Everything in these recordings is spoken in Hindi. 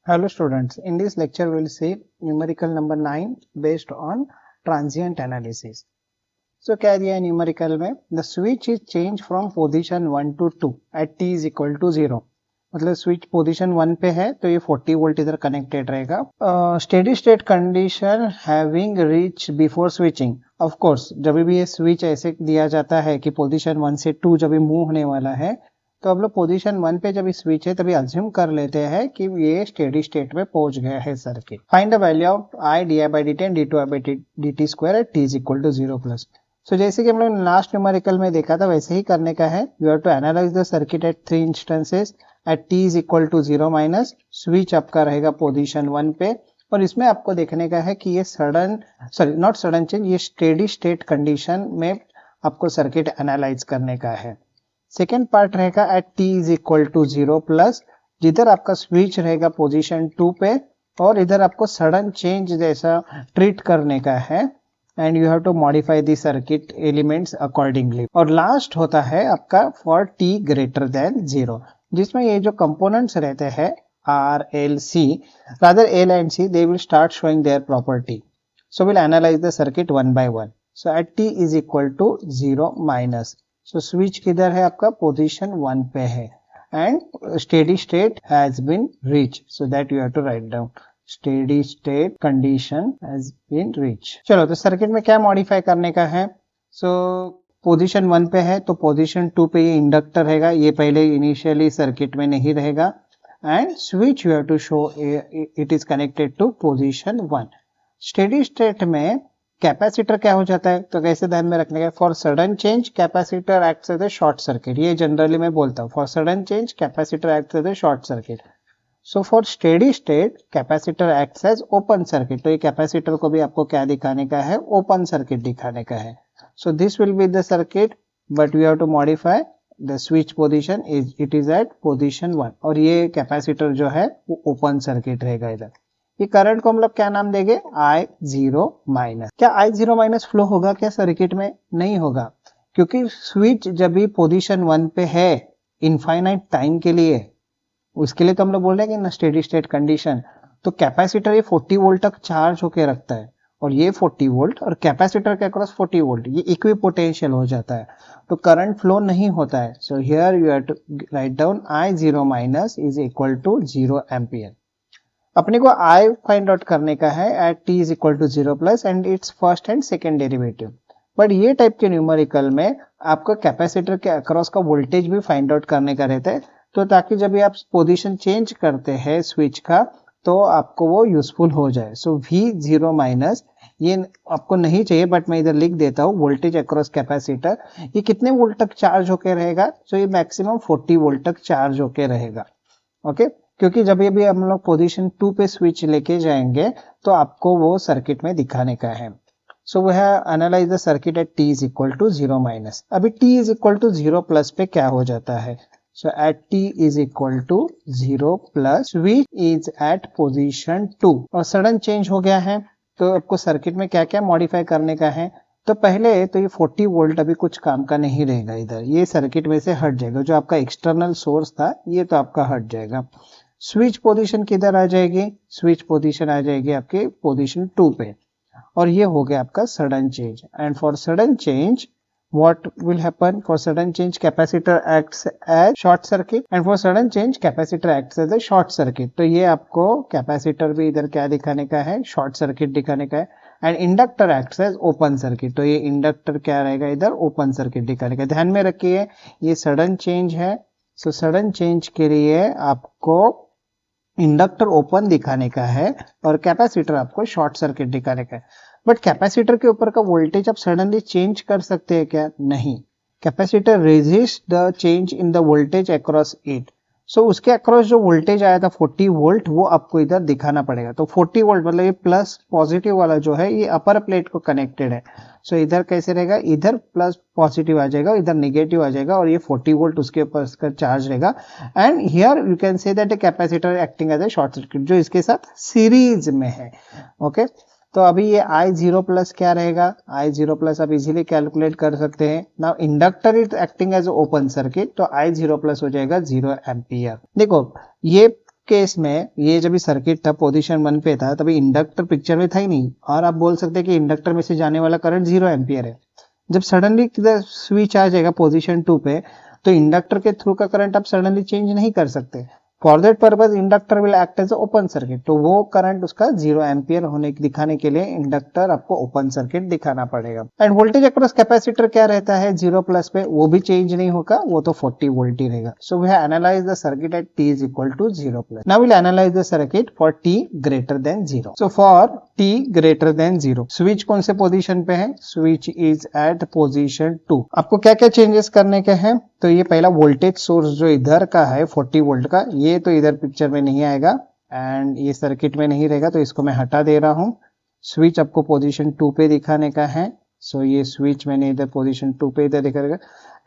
Hello students, in this lecture we will see numerical number 9 based on transient analysis. So क्या दिया है numerical में? The switch is changed from position 1 to 2 at t is equal to 0. मतलब स्विच पोजीशन 1 पे है तो ये 40 वोल्ट इधर कनेक्टेड रहेगा. Steady state condition having reach before switching. Of course जब भी ये स्विच ऐसे दिया जाता है कि पोजीशन 1 से 2 जब भी मूव होने वाला है तो अब लोग पोजीशन 1 पे जब स्विच है तभी अज्यूम कर लेते हैं कि ये स्टेडी स्टेट में पहुंच गया है circuit. Find the value of I di by dt and d2 by dt square at t is equal to 0 plus. सो जैसे कि हम लोग लास्ट न्यूमेरिकल में देखा था वैसे ही करने का है. You have to analyse the circuit at 3 instances at t is equal to 0 minus. Switch आपका रहेगा पोजीशन 1 पे और इसमें आपको देखने का है कि ये नॉट सडन चेंज, ये स्टेडी स्टेट कंडीशन में आपको सर्किट एनालाइज करने का है. सेकेंड पार्ट रहेगा at t is equal to 0 plus, जिधर आपका स्विच रहेगा पोजीशन 2 पे और इधर आपको सडन चेंज जैसा ट्रीट करने का है and you have to modify the circuit elements accordingly. और लास्ट होता है आपका फॉर t ग्रेटर देन 0, जिसमें ये जो कंपोनेंट्स रहते हैं R, L, C, rather L and C, they will start showing their property. So we'll analyze the circuit one by one. So at t is equal to 0 minus. So switch किधर है आपका पोजीशन 1 पे है and steady state has been reached. So that you have to write down. Steady state condition has been reached. चलो तो सर्किट में क्या मॉडिफाई करने का है. सो पोजीशन 1 पे है तो पोजीशन 2 पे ये इंडक्टर रहेगा, ये पहले इनिशियली सर्किट में नहीं रहेगा and switch you have to show it is connected to position 1. Steady state में कैपेसिटर क्या हो जाता है तो कैसे ध्यान में रखने का. For sudden change capacitor acts as a short circuit. ये जनरली मैं बोलता हूँ for sudden change capacitor acts as a short circuit. So for steady state capacitor acts as open circuit. तो ये कैपेसिटर को भी आपको क्या दिखाने का है, ओपन सर्किट दिखाने का है. So this will be the circuit but we have to modify the switch position it is at position 1 और ये कैपेसिटर जो है वो ओपन सर्किट रहेगा इधर. ये करंट को हम लोग क्या नाम देंगे, I0 माइनस. क्या I0 माइनस फ्लो होगा क्या सर्किट में? नहीं होगा, क्योंकि स्विच जब भी पोजीशन 1 पे है इनफाइनाइट टाइम के लिए, उसके लिए तो हम लोग बोल रहे हैं कि स्टेडी स्टेट कंडीशन, तो कैपेसिटर ये 40 वोल्ट तक चार्ज होके रखता है और ये 40 वोल्ट और कैपेसिटर के अक्रॉस 40 वोल्ट, ये इक्विपोटेंशियल हो जाता है तो करंट फ्लो नहीं होता है. So here you have to write down I0 minus is equal to 0 ampere. अपने को I फाइंड आउट करने का है at t is equal to 0 plus and its first and second derivative. But ये टाइप के न्यूमेरिकल में आपको कैपेसिटर के अक्रॉस का वोल्टेज भी फाइंड आउट करने का रहता है, तो ताकि जब भी आप पोजीशन चेंज करते हैं स्विच का तो आपको वो यूजफुल हो जाए. सो V0 माइनस ये आपको नहीं चाहिए बट मैं इधर लिख देता हूँ. वोल्टेज अक्रॉस कैपेसिटर ये कितने वोल्ट तक चार्ज होके रहेगा, सो ये मैक्सिमम 40 वोल्ट तक चार्ज होके रहेगा. ओके क्योंकि जब ये भी हम लोग पोजीशन 2 पे स्विच लेके जाएंगे तो आपको वो सर्किट में दिखाने का है. So we have analyse the circuit at t is equal to 0 minus. अभी t is equal to 0 plus पे क्या हो जाता है. So at t is equal to 0 plus switch is at position 2 और सडन चेंज हो गया है तो आपको सर्किट में क्या क्या मॉडिफाई करने का है. तो पहले तो ये 40 वोल्ट अभी कुछ काम का नहीं रहेगा इधर, ये सर्किट में से हट जाएगा. जो आपका एक्सटर्नल सोर्स था ये तो आपका हट जाएगा. स्विच पोजीशन किधर आ जाएगी, स्विच पोजीशन आ जाएगी आपके पोजीशन 2 पे और ये हो गया आपका sudden change. And for sudden change what will happen, for sudden change capacitor acts as short circuit and for sudden change capacitor acts as a short circuit. तो ये आपको कैपेसिटर भी इधर क्या दिखाने का है, शॉर्ट सर्किट दिखाने का है and inductor acts as open circuit. तो ये इंडक्टर क्या रहेगा इधर, ओपन सर्किट दिखाने का. ध्यान में रखिए ये सडन चेंज है. सो सडन चेंज के लिए आपको इंडक्टर ओपन दिखाने का है और कैपेसिटर आपको शॉर्ट सर्किट दिखाने का है. बट कैपेसिटर के ऊपर का वोल्टेज आप सडनली चेंज कर सकते हैं क्या? नहीं. Capacitor resist the change in the voltage across it. So उसके अक्रॉस जो वोल्टेज आया था 40 वोल्ट वो आपको इधर दिखाना पड़ेगा. तो 40 वोल्ट मतलब ये प्लस पॉजिटिव वाला जो है ये अपर प्लेट को कनेक्टेड है. सो इधर कैसे रहेगा, इधर प्लस पॉजिटिव आ जाएगा, इधर नेगेटिव आ जाएगा और ये 40 वोल्ट उसके ऊपर इसका चार्ज रहेगा. And here you can say that a capacitor acting as a short circuit जो इसके साथ सीरीज में है. ओके तो अभी ये I0 प्लस क्या रहेगा, I0 प्लस आप इजीली कैलकुलेट कर सकते हैं. Now inductor is acting as open circuit तो I0 प्लस हो जाएगा 0 एम्पियर. देखो ये केस में ये जब सर्किट था पोजीशन 1 पे था तभी इंडक्टर पिक्चर में था ही नहीं, और आप बोल सकते हैं कि इंडक्टर में से जाने वाला करंट 0 एम्पियर है। जब सडनली स्विच आ जाएगा पोजीशन 2 पे तो इंडक्टर के थ्रू का करंट आप सडनली चेंज नहीं कर सकते। For that purpose inductor will act as open circuit, तो वो करंट उसका 0 एम्पियर होने दिखाने के लिए इंडक्टर आपको ओपन सर्किट दिखाना पड़ेगा। एंड वोल्टेज अक्रॉस कैपेसिटर क्या रहता है 0 प्लस पे, वो भी चेंज नहीं होगा, वो तो 40 वोल्ट ही रहेगा। So we have analyse the circuit at t is equal to 0 plus. Now we'll analyze the circuit for t greater than 0. So for t greater than 0, switch कौन से पोजीशन पे है, स्विच इज एट पोजीशन 2। आपको क्या क्या चेंजेस करने के हैं, तो ये पहला वोल्टेज सोर्स जो इधर का है 40 वोल्ट का, ये तो इधर पिक्चर में नहीं आएगा एंड ये सर्किट में नहीं रहेगा, तो इसको मैं हटा दे रहा हूं। स्विच आपको पोजीशन 2 पे दिखाने का है, सो ये स्विच मैंने इधर पोजीशन 2 पे इधर दिखाएगा।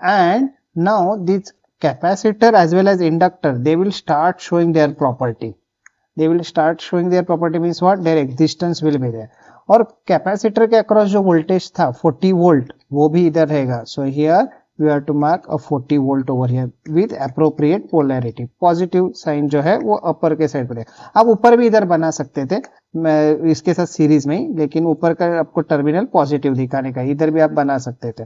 And now this capacitor as well as inductor, they will start showing their property. They will start showing their property means what, their existence will be there. और कैपेसिटर के अक्रॉस जो वोल्टेज था 40 वोल्ट वो भी इधर रहेगा। So here we have to mark a 40 volt over here with appropriate polarity. Positive sign जो है वो अपर के साइड पर है। आप ऊपर भी इधर बना सकते थे इसके साथ सीरीज में ही, लेकिन ऊपर का आपको टर्मिनल पॉजिटिव दिखाने का, इधर भी आप बना सकते थे।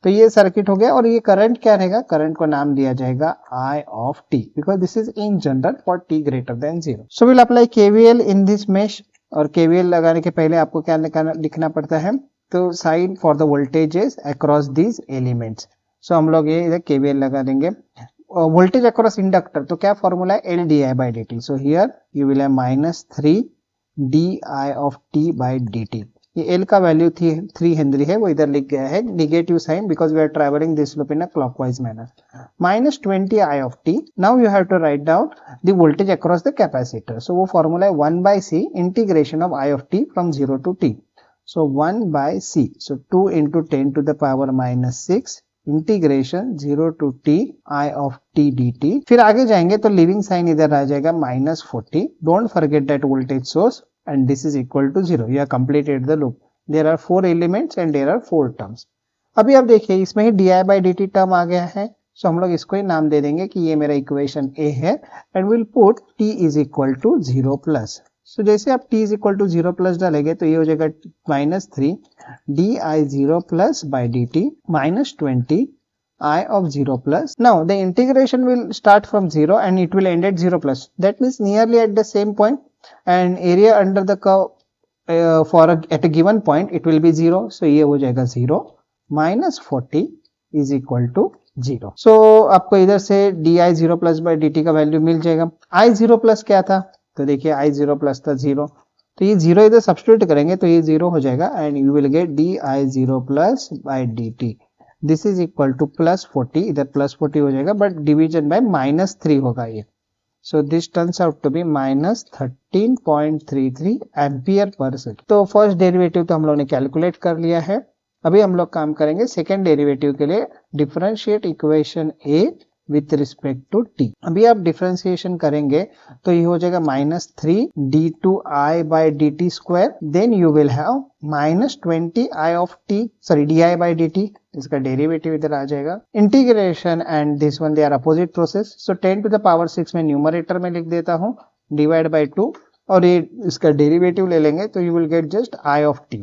तो ये सर्किट हो गया। और ये करंट क्या रहेगा, करंट को नाम दिया जाएगा I of t because this is in general for t greater than 0. So we'll apply KVL in this mesh, और KVL लगाने के पहले आपको क्या लिखना पड़ता है, तो sign for the voltages across these elements. So हम लोग ये इधर KVL लगा देंगे। वोल्टेज अक्रॉस इंडक्टर, तो क्या फॉर्मूला है, L di by dt। So here you will have -3 di of t by dt। ये L का वैल्यू 3 हेनरी है, वो इधर लिख गया है, negative sign because we are travelling this loop in a clockwise manner. -20 I of t। Now you have to write down the voltage across the capacitor. So वो फॉर्मूला है 1/c integration of I of t from 0 to t। So 1/c, so 2 into 10 to the power -6 integration 0 to t I of t dt। फिर आगे जाएंगे तो लिविंग साइन इधर आ जाएगा -40। Don't forget that voltage source and this is equal to 0. You have completed the loop. There are 4 elements and there are 4 terms. अभी आप देखिए इसमें ही di by dt टर्म आ गया है, सो हम लोग इसको ही नाम दे देंगे कि ये मेरा इक्वेशन A है and we'll put t is equal to 0 plus. सो जैसे आप t is equal to 0 plus डालेंगे तो ये हो जाएगा -3 di 0 plus by dt -20 I of 0 plus. Now the integration will start from 0 and it will end at 0 plus. That means nearly at the same point. And area under the curve at a given point it will be 0. So ये हो जाएगा 0 -40 is equal to 0. So आपको इधर से di 0 plus by dt का वैल्यू मिल जाएगा। I 0 plus क्या था, तो देखिए I 0 plus था 0, तो ये 0 इधर सब्स्टिट्यूट करेंगे तो ये 0 हो जाएगा and you will get di 0 plus by dt। This is equal to +40, इधर +40 हो जाएगा बट डिवीजन बाय -3 होगा ये। So this turns out to be -13.33 ampere per second. तो फर्स्ट डेरिवेटिव तो हम लोग ने कैलकुलेट कर लिया है। अभी हम लोग काम करेंगे सेकेंड डेरिवेटिव के लिए, differentiate equation A with respect to t। अभी आप डिफरेंशिएशन करेंगे तो ये हो जाएगा -3 d2i by dt square, then you will have -20 I of t, sorry di by dt, इसका डेरिवेटिव इधर आ जाएगा। Integration and this one they are opposite process, so 10 to the power 6 में न्यूमरेटर में लिख देता हूँ, डिवाइड बाय 2, और ये इसका डेरिवेटिव ले लेंगे तो you will get just I of t,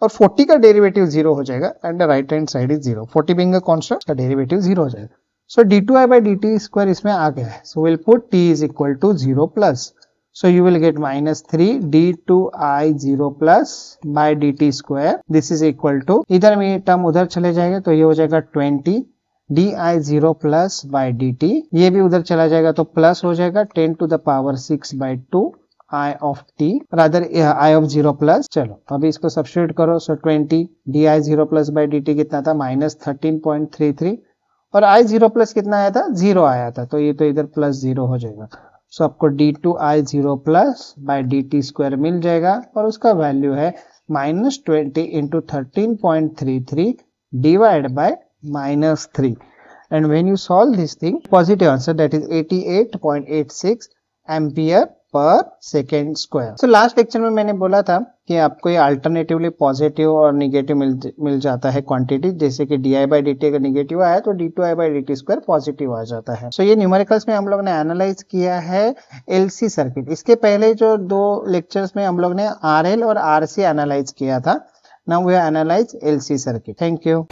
और 40 का डेरिवेटिव 0 हो जाएगा and the right hand side is 0, 40 being a constant का डेरिवेटिव 0 हो जाएगा। सो d2i by dt स्क्वायर इसमें आ गया है, so will put t is equal to 0 plus, so you will get -3 d2i 0 plus by dt square, this is equal to, इधर में टर्म उधर चले जाएगा तो ये हो जाएगा 20 di 0 plus by dt, ये भी उधर चला जाएगा तो प्लस हो जाएगा 10 to the power 6 by 2 I of t, rather I of 0 plus। चलो अभी इसको सब्स्टिट्यूट करो, सो 20 di 0 plus by dt कितना था, -13.33, और I 0 प्लस कितना आया था, 0 आया था, तो ये तो इधर +0 हो जाएगा। सो आपको d2i 0 plus by dt square मिल जाएगा और उसका वैल्यू है -20 into 13.33 divide by -3, and when you solve this thing, positive answer that is 88.86 ampere per second square. So last lecture में मैंने बोला था कि आपको ये अल्टरनेटिवली पॉजिटिव और निगेटिव मिल जाता है क्वांटिटी, जैसे कि di/dt अगर निगेटिव आया तो d2i/dt² पॉजिटिव आ जाता है। सो ये न्यूमेरिकल्स में हम लोग ने एनालाइज किया है एलसी सर्किट। इसके पहले जो 2 लेक्चर्स में हम लोग ने आरएल और आरसी एनालाइज किया था। Now we analyse LC circuit. Thank you.